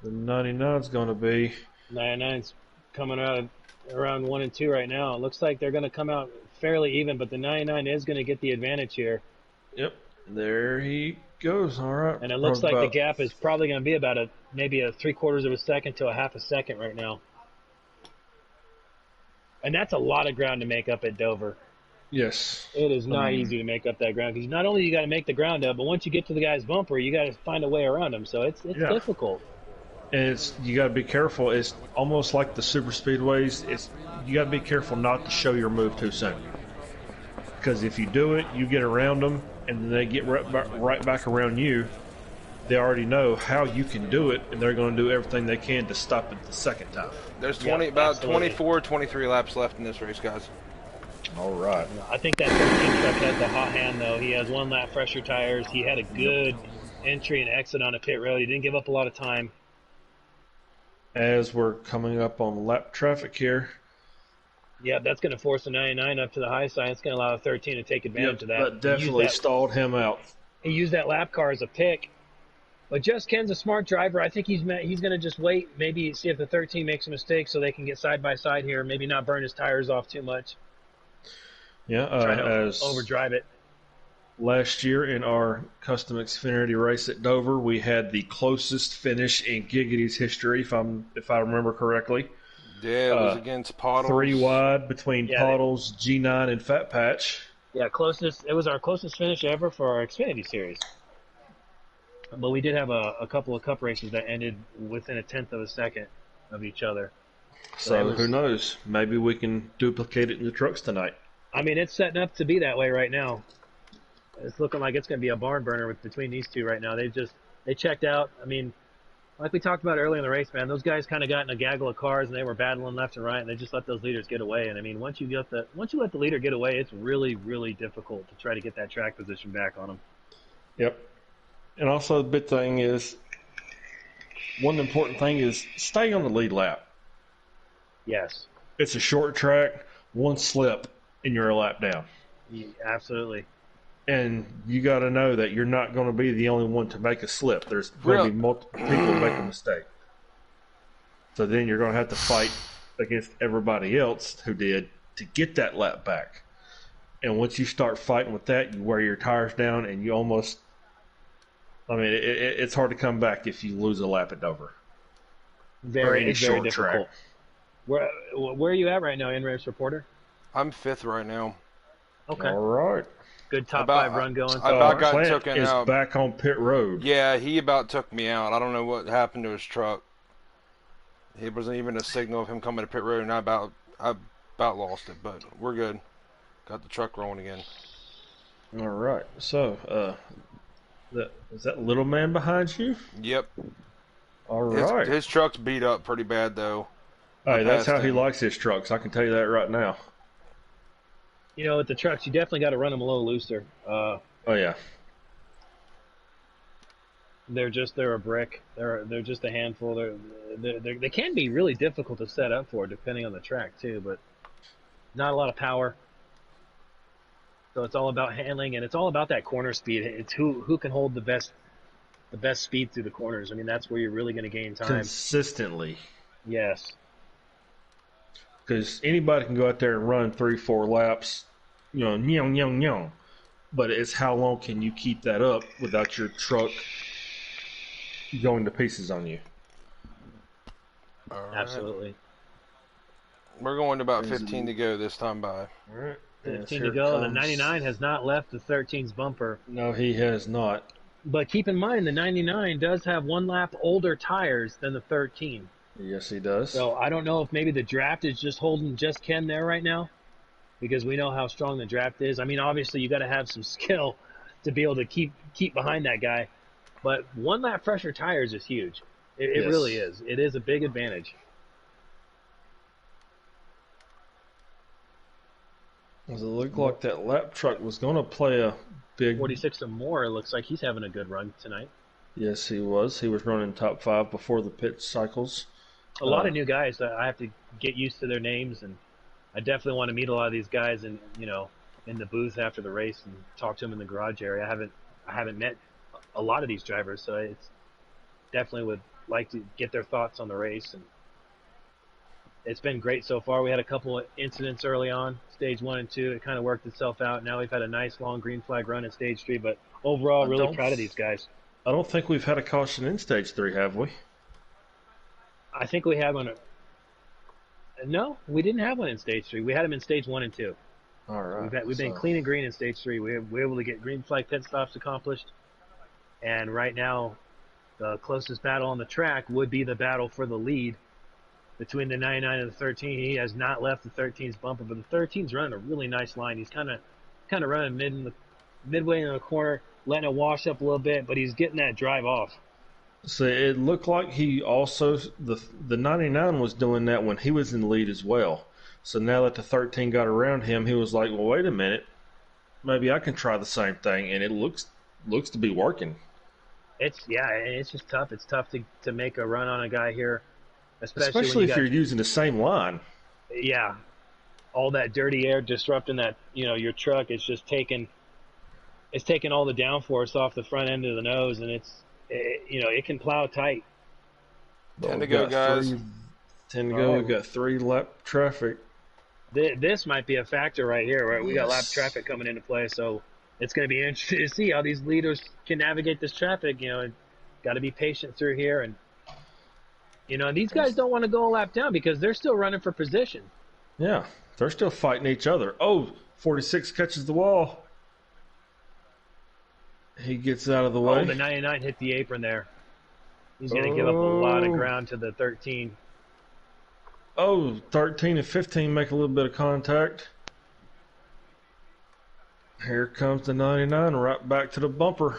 the 99 is going to be. 99's coming out around 1 and 2 right now. It looks like they're going to come out fairly even, but the 99 is going to get the advantage here. Yep, there he goes. All right. And it looks like the gap is probably going to be about maybe a 3/4 of a second to a half a second right now. And that's a lot of ground to make up at Dover. Yes. It is not easy to make up that ground because not only you got to make the ground up, but once you get to the guy's bumper, you got to find a way around him. So it's difficult. And you got to be careful. It's almost like the super speedways. You got to be careful not to show your move too soon, because if you do it, you get around them, and then they get right back around you, they already know how you can do it, and they're going to do everything they can to stop it the second time. There's Yep, about absolutely. 24, 23 laps left in this race, guys. All right. I think that 13 truck has the hot hand, though. He has one lap fresher tires. He had a Yep. good entry and exit on a pit road. He didn't give up a lot of time. As we're coming up on lap traffic here. Yeah, that's going to force the 99 up to the high side. It's going to allow the 13 to take advantage of that. That definitely stalled him out. He used that lap car as a pick. But Just Ken's a smart driver. I think he's going to just wait, maybe see if the 13 makes a mistake so they can get side by side here, maybe not burn his tires off too much. Yeah, Try to as overdrive it. last year in our custom Xfinity race at Dover, we had the closest finish in Giggity's history, if I remember correctly. Yeah, it was against Pottles. 3 wide between Pottles, G9, and Fat Patch. Yeah, it was our closest finish ever for our Xfinity series. But we did have a couple of cup races that ended within a tenth of a second of each other. So who knows? Maybe we can duplicate it in the trucks tonight. I mean, it's setting up to be that way right now. It's looking like it's going to be a barn burner between these two right now. They checked out. I mean, like we talked about earlier in the race, man, those guys kind of got in a gaggle of cars and they were battling left and right, and they just let those leaders get away. And I mean, once you let the leader get away, it's really, really difficult to try to get that track position back on them. Yep. And also the big thing is, one important thing is stay on the lead lap. Yes. It's a short track, one slip, and you're a lap down. Yeah, absolutely. And you got to know that you're not going to be the only one to make a slip. There's going to be multiple people make a mistake. So then you're going to have to fight against everybody else who did to get that lap back. And once you start fighting with that, you wear your tires down and you almost... I mean, it's hard to come back if you lose a lap at Dover. Very difficult. Track. Where are you at right now, in-race reporter? I'm 5th right now. Okay. All right. Good top 5 run going. I about got Plant taken is out. Back on pit road. Yeah, he about took me out. I don't know what happened to his truck. It wasn't even a signal of him coming to pit road, and I about lost it, but we're good. Got the truck rolling again. All right. So, is that little man behind you? Yep. All right. His truck's beat up pretty bad, though. Hey, that's how he likes his trucks. I can tell you that right now. You know, with the trucks, you definitely got to run them a little looser. Oh yeah. They're a brick. They're just a handful. They can be really difficult to set up for, depending on the track too. But not a lot of power. So it's all about handling, and it's all about that corner speed. It's who can hold the best speed through the corners. I mean, that's where you're really going to gain time. Consistently. Yes. Because anybody can go out there and run 3-4 laps, nyong. But it's how long can you keep that up without your truck going to pieces on you? All right. Absolutely. We're going to about 15 to go this time by. All right. 15 to go. The 99 has not left the 13's bumper. No, he has not. But keep in mind, the 99 does have 1 lap older tires than the 13. Yes, he does. So I don't know if maybe the draft is just holding Just Ken there right now, because we know how strong the draft is. I mean, obviously you got to have some skill to be able to keep behind that guy. But 1 lap fresher tires is huge. It really is. It is a big advantage. Does it look like that lap truck was going to play a big... 46 or more, it looks like he's having a good run tonight. Yes, he was. He was running top 5 before the pit cycles. A lot of new guys. I have to get used to their names, and I definitely want to meet a lot of these guys in the booth after the race and talk to them in the garage area. I haven't met a lot of these drivers, so it's definitely would like to get their thoughts on the race. And it's been great so far. We had a couple of incidents early on, stage 1 and 2. It kind of worked itself out. Now we've had a nice long green flag run in stage 3, but overall, really proud of these guys. I don't think we've had a caution in stage 3, have we? I think we had one. No, we didn't have one in stage 3. We had them in stage 1 and 2. All right. We've been clean and green in stage 3. We're able to get green flag pit stops accomplished. And right now, the closest battle on the track would be the battle for the lead between the 99 and the 13. He has not left the 13's bumper, but the 13's running a really nice line. He's kind of running midway in the corner. letting it wash up a little bit, but he's getting that drive off. So it looked like he also the 99 was doing that when he was in the lead as well. So now that the 13 got around him, he was like, "Well, wait a minute, maybe I can try the same thing," and it looks to be working. It's just tough. It's tough to make a run on a guy here, especially when Especially you if got you're using the same line. all that dirty air disrupting that your truck. It's taking all the downforce off the front end of the nose, and it can plow tight. But 10 to we've go, got guys. 10 to go. We've got 3 lap traffic. This might be a factor right here, right? We got lap Yes. traffic coming into play, so it's going to be interesting to see how these leaders can navigate this traffic. Got to be patient through here, and these guys don't want to go a lap down because they're still running for position. Yeah, they're still fighting each other. Oh, 46 catches the wall. He gets out of the way. Oh, the 99 hit the apron there. He's going to give up a lot of ground to the 13. Oh, 13 and 15 make a little bit of contact. Here comes the 99 right back to the bumper.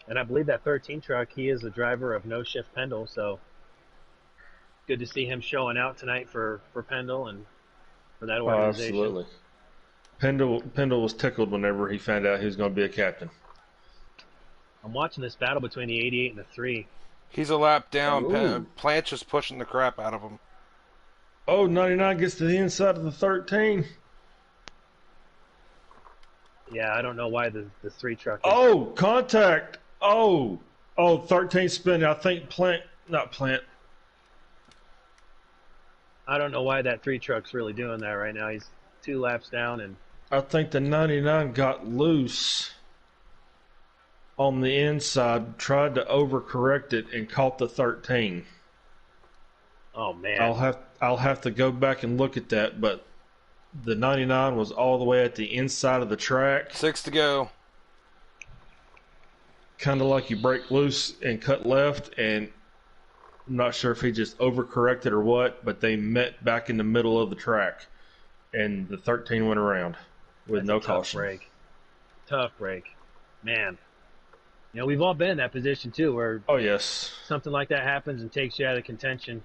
And I believe that 13 truck, he is a driver of No Shift Pendle, so good to see him showing out tonight for Pendle and for that Oh, organization. absolutely. Pendle was tickled whenever he found out he was going to be a captain. I'm watching this battle between the 88 and the 3. He's a lap down. Ooh. Plant's just pushing the crap out of him. Oh, 99 gets to the inside of the 13. Yeah, I don't know why the 3 truck is. Oh, contact. Oh, 13 spin. I think not Plant. I don't know why that 3 truck's really doing that right now. He's 2 laps down, and I think the 99 got loose on the inside, tried to overcorrect it, and caught the 13. oh man, I'll have to go back and look at that, but the 99 was all the way at the inside of the track, 6 to go. kind of like you break loose and cut left, and I'm not sure if he just overcorrected or what, but they met back in the middle of the track, and the 13 went around with that's no a tough caution. break. Tough break, man. We've all been in that position too, where Oh yes, something like that happens and takes you out of contention.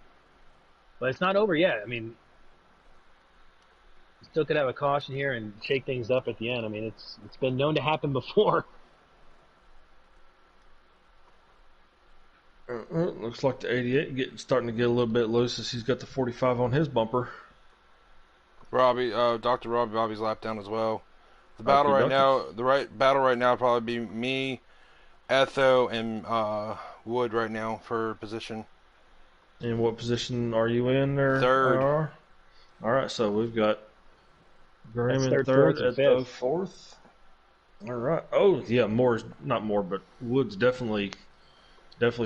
But it's not over yet. I mean, you still could have a caution here and shake things up at the end. I mean, it's been known to happen before. Looks like the 88 starting to get a little bit loose as he's got the 45 on his bumper. Dr. Robbie's lap down as well. The battle right now, battle right now, probably be me, Etho, and Wood right now for position. And what position are you in there? Third. All right, so we've got Graham in That's third, fourth, and Etho fifth. fourth. All right. Oh yeah, not more, but Wood's definitely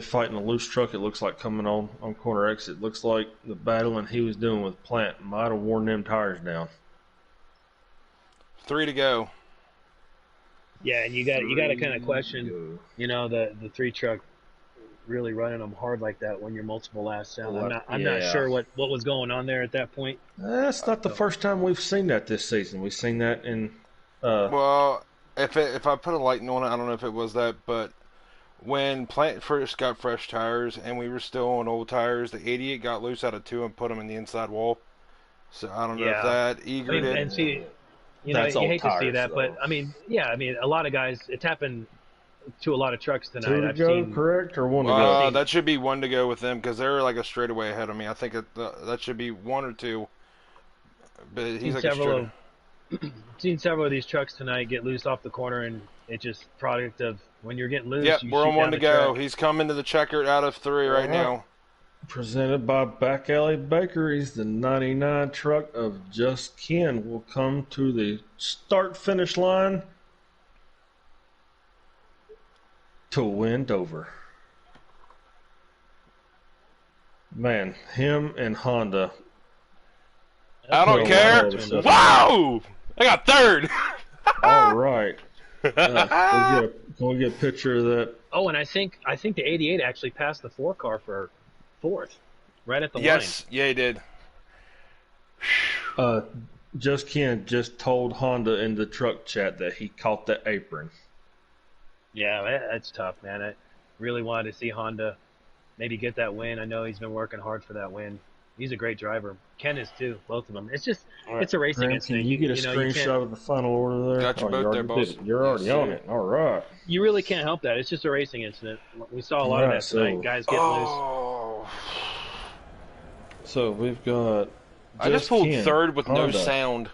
fighting a loose truck. It looks like coming on corner exit. Looks like the battling he was doing with Plant might have worn them tires down. 3 to go. Yeah, and you got to kind of question, the 3 truck really running them hard like that when you're multiple laps down. I'm not sure what was going on there at that point. That's not the first time we've seen that this season. We've seen that in. Well, if I put a lighting on it, I don't know if it was that, but when Plant first got fresh tires and we were still on old tires, the 88 got loose out of 2 and put them in the inside wall. So I don't know if that eagered it. And see, you That's hate to old see tires, that, though. but I mean, a lot of guys. It's happened to a lot of trucks tonight. 2 to I've go, seen. correct, or 1 to go? That should be 1 to go with them because they're like a straightaway ahead of me. I think that should be 1 or 2. But he's like a straight. Seen several of these trucks tonight get loose off the corner, and it's just product of when you're getting loose. Yep, you we're shoot on 1 down to the go. track. He's coming to the checkered out of 3 right now. Presented by Back Alley Bakeries, the 99 truck of Just Ken will come to the start-finish line to win Dover. Man, him and Honda. I don't put a care. lot of stuff. Wow! I got 3rd. All right. Can we get a picture of that? Oh, and I think the 88 actually passed the 4 car for 4th, right at the line. Yes, yeah, he did. Just Ken just told Honda in the truck chat that he caught the apron. Yeah, that's tough, man. I really wanted to see Honda maybe get that win. I know he's been working hard for that win. He's a great driver. Ken is too, both of them. It's just, All right, it's a racing Graham, can incident. you get a You can't, screenshot of the final order there? Got your Oh, you boat there, already did boss. it. You're Yes, already on sir. it. All right. you really can't help that. It's just a racing incident. We saw a All lot of right. that tonight. So, Guys getting loose. Oh. we've got I just Just pulled Ken, third with no Honda, sound.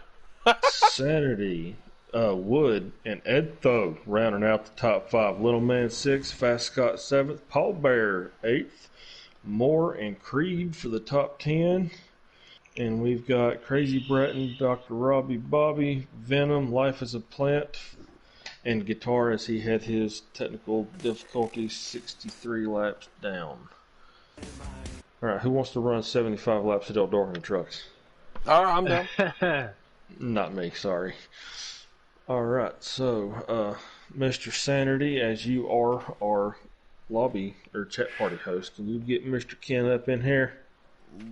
Sanity, Wood, and Ed Tho rounding out the top 5. Little Man 6th, Fast Scott 7th, Paul Bear 8th, Moore and Creed for the top 10. And we've got Crazy Breton, Dr. Robbie Bobby, Venom, Life as a Plant, and Guitar as he had his technical difficulties 63 laps down. Alright, who wants to run 75 laps at Eldora in the trucks? All right, I'm done. Not me, sorry. Alright, so, Mr. Sanity, as you are our lobby or chat party host, can you get Mr. Ken up in here?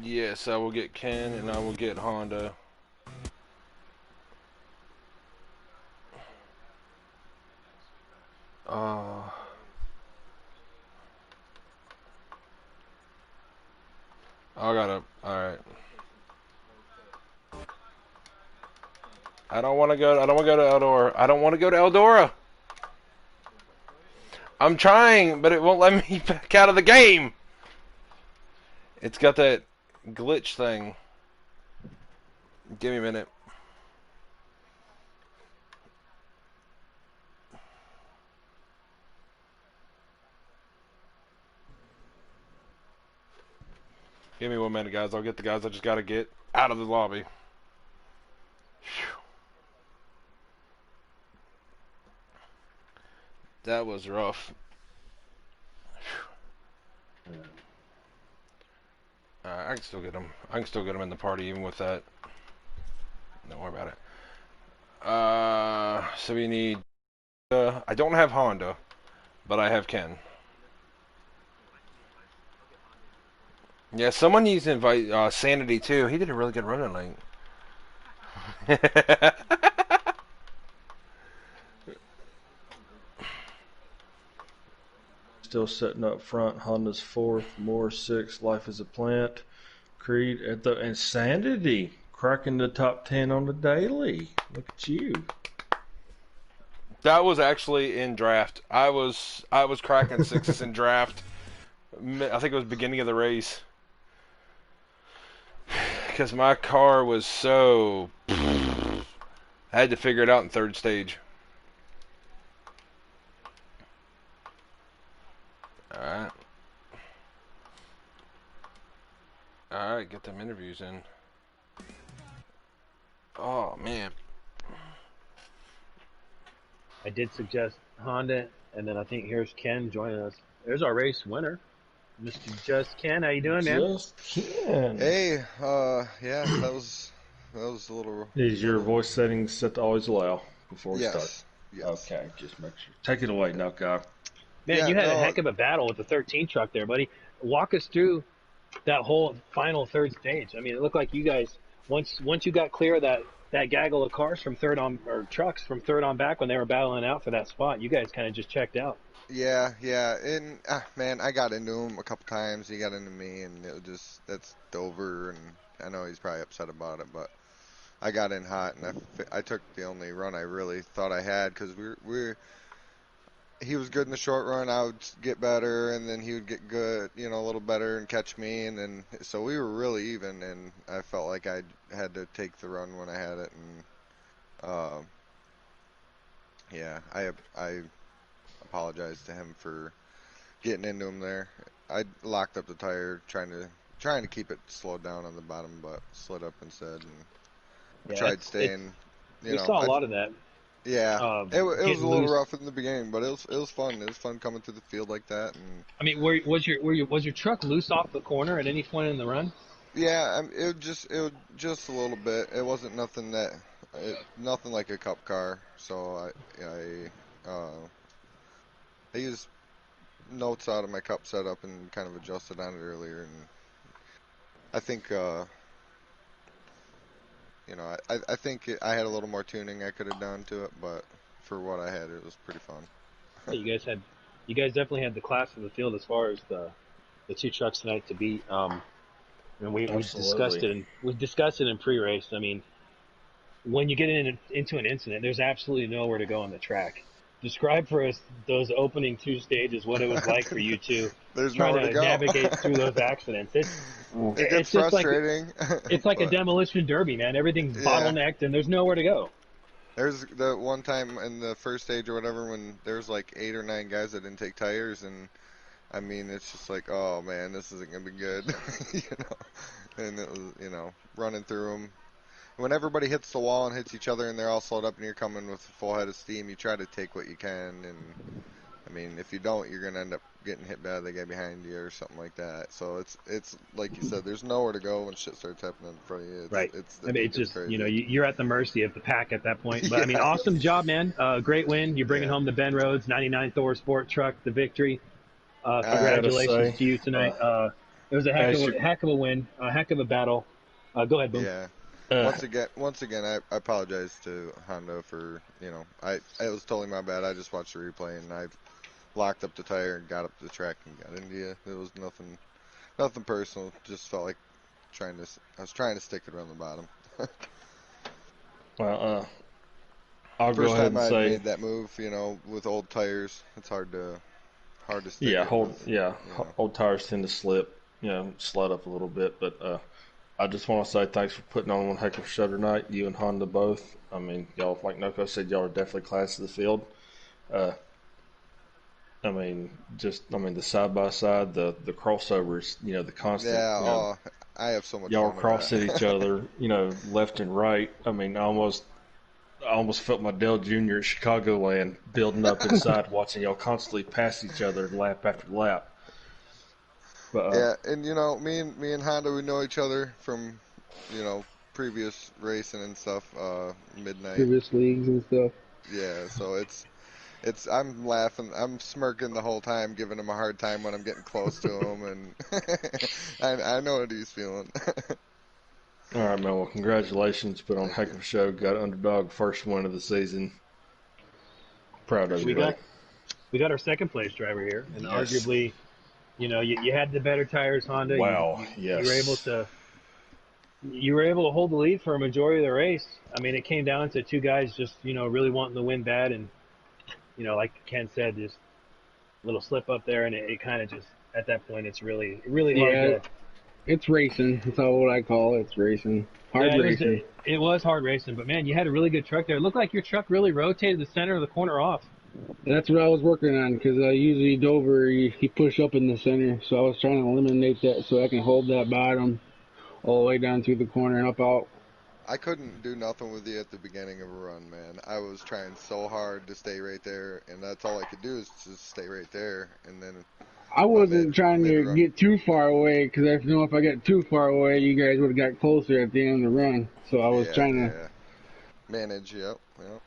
Yes, I will get Ken and I will get Honda. I gotta. Alright. I don't want to go. I don't want to go to Eldora. I don't want to go to Eldora. I'm trying, but it won't let me back out of the game. It's got that glitch thing. Give me a minute. Give me 1 minute, guys. I'll get the guys. I just gotta get out of the lobby. Whew. That was rough. I can still get them. I can still get them in the party even with that. Don't worry about it. So we need. I don't have Honda, but I have Ken. Yeah, someone needs to invite Sanity too. He did a really good run tonight. Still sitting up front. Honda's 4th, Moore 6th, Life as a Plant, Creed at the Insanity cracking the top 10 on the daily. Look at you. That was actually in draft. I was cracking sixes in draft. I think it was beginning of the race because my car was so. I had to figure it out in third stage. Alright. Alright, get them interviews in. Oh, man. I did suggest Honda, and then I think here's Ken joining us. There's our race winner, Mr. Just Ken. How you doing, man? Just Ken. Hey, yeah, that was a little. Is your voice settings set to always allow before we start? Yes. Okay, just make sure. Take it away, now, guy. Man, Yeah, you had a no, heck of a battle with the 13 truck there, buddy. Walk us through that whole final third stage. I mean, it looked like you guys once you got clear of that gaggle of cars from third on or trucks from third on back when they were battling out for that spot, you guys kind of just checked out. yeah, and man, I got into him a couple times. He got into me, and it was just that's Dover, and I know he's probably upset about it, but I got in hot, and I took the only run I really thought I had because he was good in the short run. I would get better, and then he would get good, a little better and catch me, and then so we were really even. And I felt like I had to take the run when I had it, and yeah, I apologize to him for getting into him there. I locked up the tire, trying to keep it slowed down on the bottom, but slid up instead, and I Yeah, tried staying. we saw a lot of that. Yeah, it was Getting a little loose. rough in the beginning, but it was fun. It was fun coming through the field like that, and I mean, was your truck loose off the corner at any point in the run? yeah, it was just a little bit. It wasn't nothing like a cup car. So I used notes out of my cup setup and kind of adjusted on it earlier, and I think you know, I think I had a little more tuning I could have done to it, but for what I had, it was pretty fun. Yeah, you guys definitely had the class of the field as far as the two trucks tonight to beat. And we discussed Absolutely. it, and we discussed it in pre-race. I mean, when you get into an incident, there's absolutely nowhere to go on the track. Describe for us those opening two stages, what it was like for you two There's trying nowhere to to go. navigate through those accidents. It gets It's just like frustrating, it's like a but demolition derby, man. Everything's yeah. bottlenecked, and there's nowhere to go. There's the one time in the first stage or whatever when there's like 8 or 9 guys that didn't take tires, and I mean it's just like, oh man, this isn't gonna be good, you know. And it was, you know, running through them. When everybody hits the wall and hits each other, and they're all slowed up, and you're coming with a full head of steam, you try to take what you can, and I mean, if you don't, you're gonna end up getting hit by the guy behind you or something like that. So it's like you said, there's nowhere to go when shit starts happening in front of you. Right. I mean, It it's gets just, you know, crazy. you're at the mercy of the pack at that point. But I mean, Yeah, awesome job, man. Great win. You're bringing yeah. home the Ben Rhodes 99 Thor Sport truck, the victory. I gotta Congratulations say, to you tonight. It was a as you, heck of a win, a heck of a battle. Go ahead, Boom. Yeah. uh, Once again, I apologize to Honda for, you know, it was totally my bad. I just watched the replay and I locked up the tire and got up the track and got into you. It was nothing personal. Just felt like I was trying to stick it around the bottom. well, I'll go First ahead time and I'd say, made that move, you know, with old tires. It's hard to stick yeah, it with, you know. old tires tend to slip, you know, slide up a little bit, but I just want to say thanks for putting on one heck of a show tonight, you and Honda both. I mean, y'all, like Noko said, y'all are definitely class of the field. Uh, I mean, the side by side, the crossovers, you know, the constant, Yeah, you know, oh, I have so much y'all fun with crossing that. each other, you know, left and right. I mean, I almost felt my Dale Jr. at Chicagoland building up inside, watching y'all constantly pass each other lap after lap. But Yeah, and you know, me and Honda, we know each other from, you know, previous racing and stuff, midnight. previous leagues and stuff. Yeah, so I'm laughing, I'm smirking the whole time, giving him a hard time when I'm getting close to him, and I know what he's feeling. all right, man. Well, congratulations. Put on a Thank heck you. of a show. Got underdog first win of the season. Proud of you, We Appreciate buddy. got it. we got our second place driver here, and Yes. arguably, you know, you had the better tires, Honda. Wow. You were able Yes. to hold the lead for a majority of the race. I mean, it came down to two guys just, you know, really wanting to win bad, and you know, like Ken said, just a little slip up there, and it kind of just at that point, it's really hard Yeah, to. it's racing. That's all what I call it. It's racing. Hard Yeah, racing. it was hard racing, but man, you had a really good truck there. It looked like your truck really rotated the center of the corner off. That's what I was working on because usually Dover, you push up in the center. So I was trying to eliminate that so I can hold that bottom all the way down through the corner and up out. I couldn't do nothing with you at the beginning of a run, man. I was trying so hard to stay right there, and that's all I could do is just stay right there, and then I by wasn't trying mid to run. get too far away because I know if I got too far away, you guys would have got closer at the end of the run. So I was Yeah, trying to. yeah. Manage, yep, yep.